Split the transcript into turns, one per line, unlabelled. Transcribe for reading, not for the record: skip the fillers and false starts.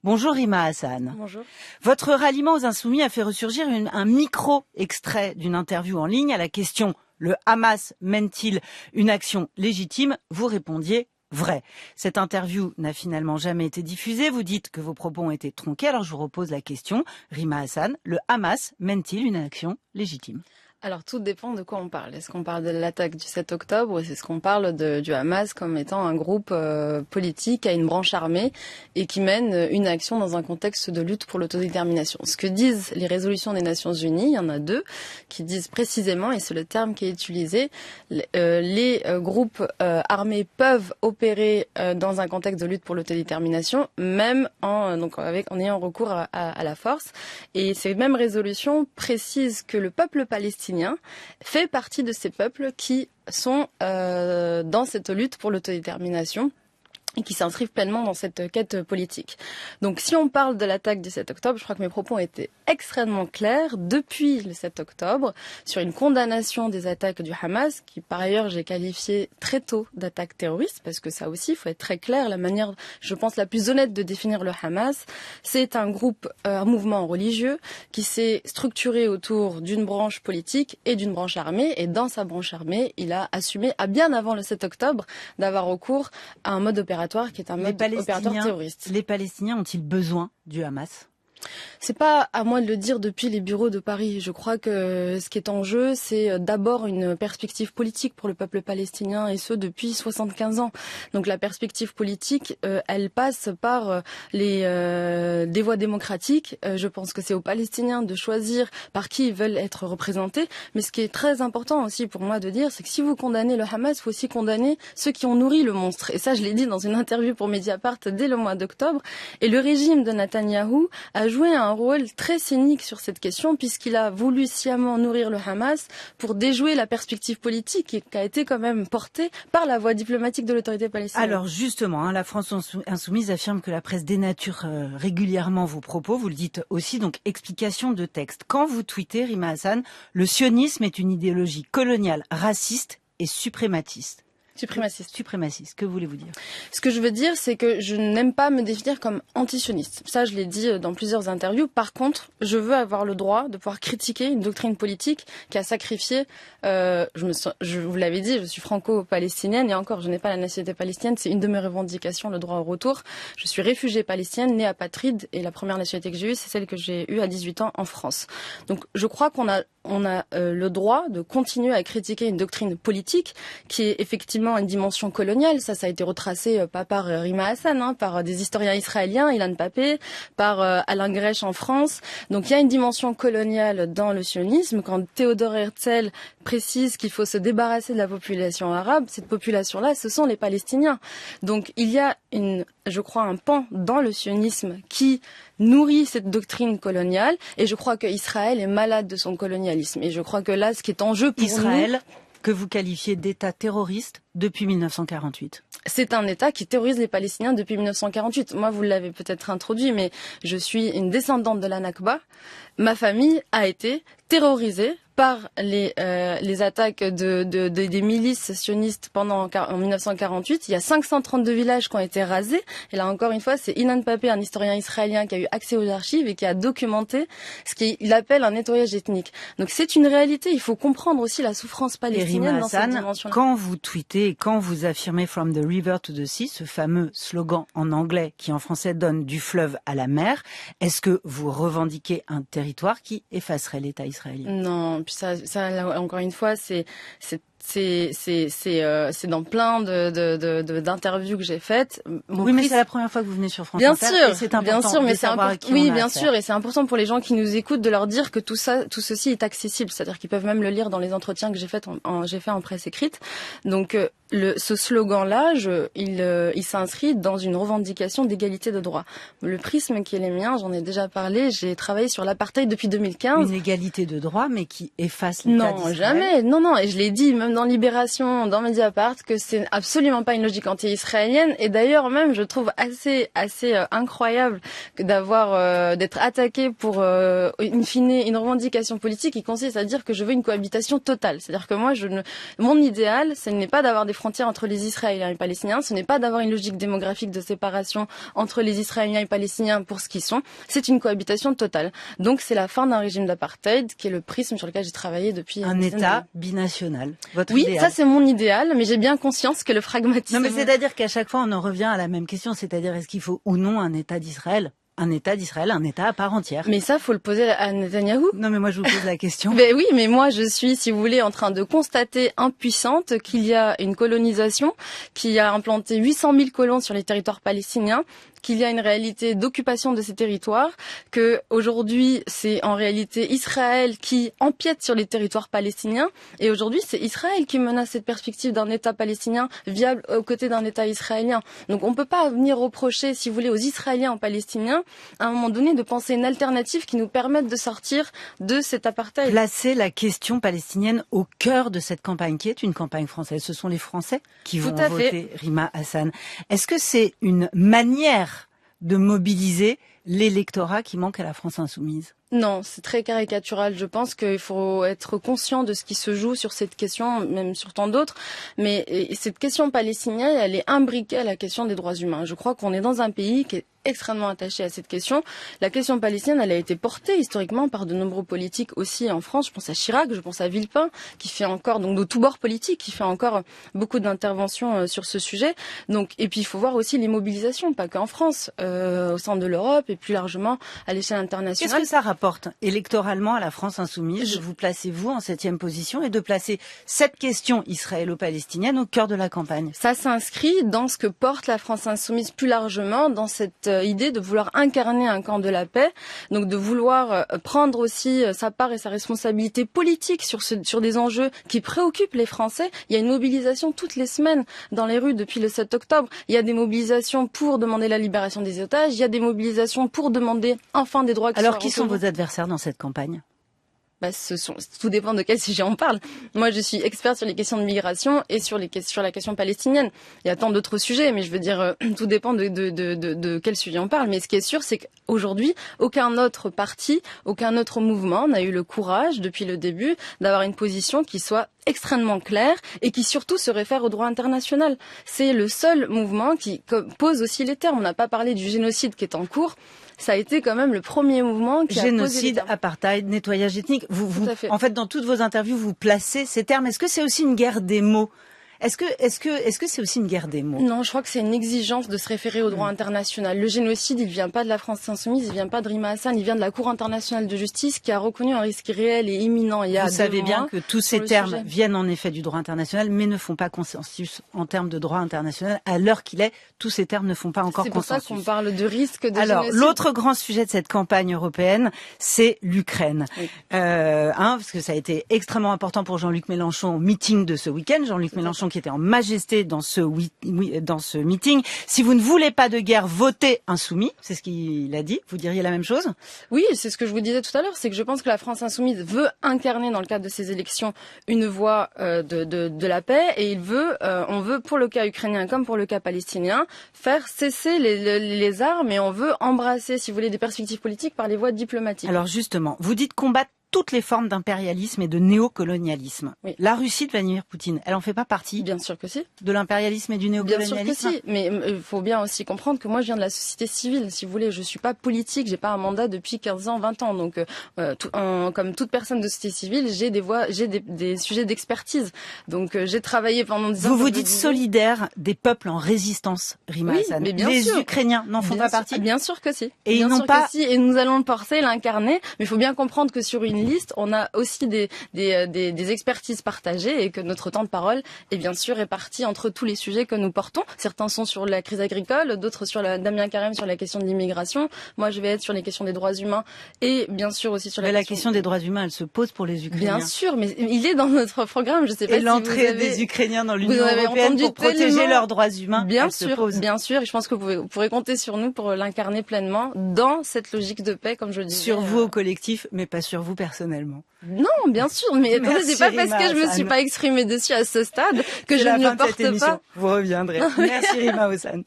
Bonjour Rima Hassan.
Bonjour.
Votre ralliement aux Insoumis a fait ressurgir un micro-extrait d'une interview en ligne à la question « Le Hamas mène-t-il une action légitime ?» Vous répondiez « Vrai ». Cette interview n'a finalement jamais été diffusée. Vous dites que vos propos ont été tronqués. Alors je vous repose la question. Rima Hassan, le Hamas mène-t-il une action légitime ?
Alors tout dépend de quoi on parle. Est-ce qu'on parle de l'attaque du 7 octobre ou est-ce qu'on parle du Hamas comme étant un groupe politique à une branche armée et qui mène une action dans un contexte de lutte pour l'autodétermination? Ce que disent les résolutions des Nations Unies, il y en a deux, qui disent précisément, et c'est le terme qui est utilisé, les groupes armés peuvent opérer dans un contexte de lutte pour l'autodétermination, même en ayant recours à la force. Et ces mêmes résolutions précisent que le peuple palestinien fait partie de ces peuples qui sont dans cette lutte pour l'autodétermination et qui s'inscrivent pleinement dans cette quête politique. Donc si on parle de l'attaque du 7 octobre, je crois que mes propos ont été extrêmement clairs depuis le 7 octobre sur une condamnation des attaques du Hamas, qui par ailleurs j'ai qualifié très tôt d'attaque terroriste, parce que ça aussi, il faut être très clair, la manière, je pense, la plus honnête de définir le Hamas, c'est un groupe, un mouvement religieux qui s'est structuré autour d'une branche politique et d'une branche armée, et dans sa branche armée, il a assumé, bien avant le 7 octobre, d'avoir recours à un mode opératoire qui est un mode opérateur terroriste.
Les Palestiniens ont-ils besoin du Hamas ?
C'est pas à moi de le dire depuis les bureaux de Paris. Je crois que ce qui est en jeu, c'est d'abord une perspective politique pour le peuple palestinien, et ce depuis 75 ans. Donc la perspective politique, elle passe par des voies démocratiques. Je pense que c'est aux Palestiniens de choisir par qui ils veulent être représentés. Mais ce qui est très important aussi pour moi de dire, c'est que si vous condamnez le Hamas, il faut aussi condamner ceux qui ont nourri le monstre. Et ça, je l'ai dit dans une interview pour Mediapart dès le mois d'octobre. Et le régime de Netanyahou a joué un rôle très cynique sur cette question, puisqu'il a voulu sciemment nourrir le Hamas pour déjouer la perspective politique qui a été quand même portée par la voie diplomatique de l'autorité palestinienne.
Alors justement, la France insoumise affirme que la presse dénature régulièrement vos propos. Vous le dites aussi, donc explication de texte. Quand vous tweetez, Rima Hassan, le sionisme est une idéologie coloniale, raciste et suprématiste. Suprémaciste, que voulez-vous dire?
Ce que je veux dire, c'est que je n'aime pas me définir comme antisioniste. Ça, je l'ai dit dans plusieurs interviews. Par contre, je veux avoir le droit de pouvoir critiquer une doctrine politique qui a sacrifié, je vous l'avais dit, je suis franco-palestinienne, et encore, je n'ai pas la nationalité palestinienne, c'est une de mes revendications, le droit au retour. Je suis réfugiée palestinienne, née apatride, et la première nationalité que j'ai eue, c'est celle que j'ai eue à 18 ans en France. Donc, je crois qu'on a le droit de continuer à critiquer une doctrine politique qui est effectivement une dimension coloniale. Ça a été retracé pas par Rima Hassan, par des historiens israéliens, Ilan Pappé, par Alain Grech en France. Donc il y a une dimension coloniale dans le sionisme. Quand Théodore Herzl précise qu'il faut se débarrasser de la population arabe, cette population-là, ce sont les Palestiniens. Donc il y a je crois, un pan dans le sionisme qui nourrit cette doctrine coloniale, et je crois que Israël est malade de son colonialisme. Et je crois que là, ce qui est en jeu pour
Israël, que vous qualifiez d'État terroriste depuis 1948.
C'est un État qui terrorise les Palestiniens depuis 1948. Moi, vous l'avez peut-être introduit, mais je suis une descendante de la Nakba. Ma famille a été terrorisée par les attaques des milices sionistes en 1948. Il y a 532 villages qui ont été rasés. Et là, encore une fois, c'est Ilan Pappé, un historien israélien, qui a eu accès aux archives et qui a documenté ce qu'il appelle un nettoyage ethnique. Donc c'est une réalité. Il faut comprendre aussi la souffrance palestinienne dans cette dimension-là.
Quand vous tweetez, quand vous affirmez « From the river to the sea », ce fameux slogan en anglais qui en français donne du fleuve à la mer, est-ce que vous revendiquez un territoire qui effacerait l'État israélien?
Non, puis ça là, encore une fois, c'est dans plein d'interviews que j'ai faites.
Mais c'est la première fois que vous venez sur France
Inter.
Et c'est important
bien sûr, mais c'est
important.
Oui, bien sûr, et c'est important pour les gens qui nous écoutent de leur dire que tout ceci est accessible, c'est-à-dire qu'ils peuvent même le lire dans les entretiens que j'ai fait en presse écrite. Donc ce slogan-là, il s'inscrit dans une revendication d'égalité de droits. Le prisme qui est le mien, j'en ai déjà parlé, j'ai travaillé sur l'apartheid depuis 2015.
Une égalité de droits, mais qui efface l'État d'Israël.
Non, jamais. Non, et je l'ai dit même dans Libération, dans Mediapart, que c'est absolument pas une logique anti-israélienne. Et d'ailleurs, même, je trouve assez incroyable d'être attaqué pour, in fine, une revendication politique qui consiste à dire que je veux une cohabitation totale. C'est-à-dire que moi, mon idéal, ce n'est pas d'avoir des frontières entre les Israéliens et les Palestiniens, ce n'est pas d'avoir une logique démographique de séparation entre les Israéliens et les Palestiniens pour ce qu'ils sont. C'est une cohabitation totale. Donc, c'est la fin d'un régime d'apartheid, qui est le prisme sur lequel j'ai travaillé depuis
un État binational. Votre
oui,
idéal.
Ça c'est mon idéal, mais j'ai bien conscience que le pragmatisme...
Non, mais c'est-à-dire qu'à chaque fois, on en revient à la même question, c'est-à-dire est-ce qu'il faut ou non un État d'Israël ? Un État d'Israël, un État à part entière.
Mais ça, faut le poser à Netanyahou.
Non, mais moi, je vous pose la question.
Ben oui, mais moi, je suis, si vous voulez, en train de constater impuissante qu'il y a une colonisation, qui a implanté 800 000 colons sur les territoires palestiniens, qu'il y a une réalité d'occupation de ces territoires, que aujourd'hui c'est en réalité Israël qui empiète sur les territoires palestiniens, et aujourd'hui c'est Israël qui menace cette perspective d'un État palestinien viable aux côtés d'un État israélien. Donc on peut pas venir reprocher, si vous voulez, aux Israéliens, aux Palestiniens, à un moment donné, de penser une alternative qui nous permette de sortir de cet apartheid.
Placer la question palestinienne au cœur de cette campagne, qui est une campagne française. Ce sont les Français qui vont voter Rima Hassan. Est-ce que c'est une manière de mobiliser l'électorat qui manque à la France insoumise?
Non, c'est très caricatural. Je pense qu'il faut être conscient de ce qui se joue sur cette question, même sur tant d'autres. Mais cette question palestinienne, elle est imbriquée à la question des droits humains. Je crois qu'on est dans un pays qui est extrêmement attaché à cette question. La question palestinienne, elle a été portée historiquement par de nombreux politiques aussi en France. Je pense à Chirac, je pense à Villepin, qui fait encore, donc de tous bords politiques, qui fait encore beaucoup d'interventions sur ce sujet. Donc, et puis il faut voir aussi les mobilisations, pas qu'en France, au sein de l'Europe et plus largement à l'échelle internationale.
Qu'est-ce que ça rapporte électoralement à la France insoumise de vous placer vous en 7e position et de placer cette question israélo-palestinienne au cœur de la campagne?
Ça s'inscrit dans ce que porte la France insoumise plus largement, dans cette idée de vouloir incarner un camp de la paix, donc de vouloir prendre aussi sa part et sa responsabilité politique sur des enjeux qui préoccupent les Français. Il y a une mobilisation toutes les semaines dans les rues depuis le 7 octobre. Il y a des mobilisations pour demander la libération des otages, il y a des mobilisations pour demander enfin des droits qui soient reconnus.
Alors qui sont vos adversaires dans cette campagne?
Tout dépend de quel sujet on parle. Moi, je suis experte sur les questions de migration et sur la question palestinienne. Il y a tant d'autres sujets, mais je veux dire, tout dépend de quel sujet on parle. Mais ce qui est sûr, c'est qu'aujourd'hui, aucun autre parti, aucun autre mouvement n'a eu le courage, depuis le début, d'avoir une position qui soit extrêmement claire et qui surtout se réfère au droit international. C'est le seul mouvement qui pose aussi les termes. On n'a pas parlé du génocide qui est en cours. Ça a été quand même le premier mouvement qui a posé les termes.
Génocide, apartheid, nettoyage ethnique. En fait, dans toutes vos interviews, vous placez ces termes. Est-ce que c'est aussi une guerre des mots? Est-ce que c'est aussi une guerre des mots?
Non, je crois que c'est une exigence de se référer au droit international. Le génocide, il vient pas de la France insoumise, il vient pas de Rima Hassan, il vient de la Cour internationale de justice qui a reconnu un risque réel et imminent il y a 2 mois.
Vous savez bien que tous ces termes viennent en effet du droit international, mais ne font pas consensus en termes de droit international. À l'heure qu'il est, tous ces termes ne font pas encore consensus.
C'est pour ça qu'on parle de risque de
Alors,
génocide.
l'autre grand sujet de cette campagne européenne, c'est l'Ukraine. Oui. Parce que ça a été extrêmement important pour Jean-Luc Mélenchon au meeting de ce week-end. Jean-Luc Mélenchon qui était en majesté dans ce meeting. Si vous ne voulez pas de guerre, votez insoumis. C'est ce qu'il a dit. Vous diriez la même chose?
Oui, c'est ce que je vous disais tout à l'heure. C'est que je pense que la France insoumise veut incarner dans le cadre de ces élections une voie de la paix et on veut pour le cas ukrainien comme pour le cas palestinien faire cesser les armes et on veut embrasser, si vous voulez, des perspectives politiques par les voies diplomatiques.
Alors justement, vous dites combattre toutes les formes d'impérialisme et de néocolonialisme. Oui. La Russie de Vladimir Poutine, elle en fait pas partie?
Bien sûr que si.
De l'impérialisme et du néocolonialisme?
Bien sûr que si, mais il faut bien aussi comprendre que moi je viens de la société civile, si vous voulez, je suis pas politique, j'ai pas un mandat depuis 15 ans, 20 ans, donc comme toute personne de société civile, j'ai des sujets d'expertise. Donc j'ai travaillé pendant 10 ans.
Vous vous dites solidaire des peuples en résistance, Rima Hassan.
Mais bien
les
sûr.
Ukrainiens n'en font pas partie?
Bien sûr que si.
Et
bien
ils n'ont pas.
Si, et nous allons le porter, l'incarner, mais il faut bien comprendre que sur une liste, on a aussi des expertises partagées et que notre temps de parole est bien sûr réparti entre tous les sujets que nous portons. Certains sont sur la crise agricole, d'autres sur Damien Carême sur la question de l'immigration. Moi, je vais être sur les questions des droits humains et bien sûr aussi sur
la question des droits humains, elle se pose pour les Ukrainiens.
Bien sûr, mais il est dans notre programme. Je sais pas
et
si
l'entrée
vous avez...
des Ukrainiens dans l'Union européenne pour protéger leurs droits humains.
Bien sûr. Et je pense que vous pourrez compter sur nous pour l'incarner pleinement dans cette logique de paix, comme je le disais.
Sur vous au collectif, mais pas sur vous personnellement. personnellement?
Non, bien sûr, mais c'est pas parce que je me suis pas exprimée dessus à ce stade que je ne le porte pas.
Vous reviendrez. Merci Rima Hossane.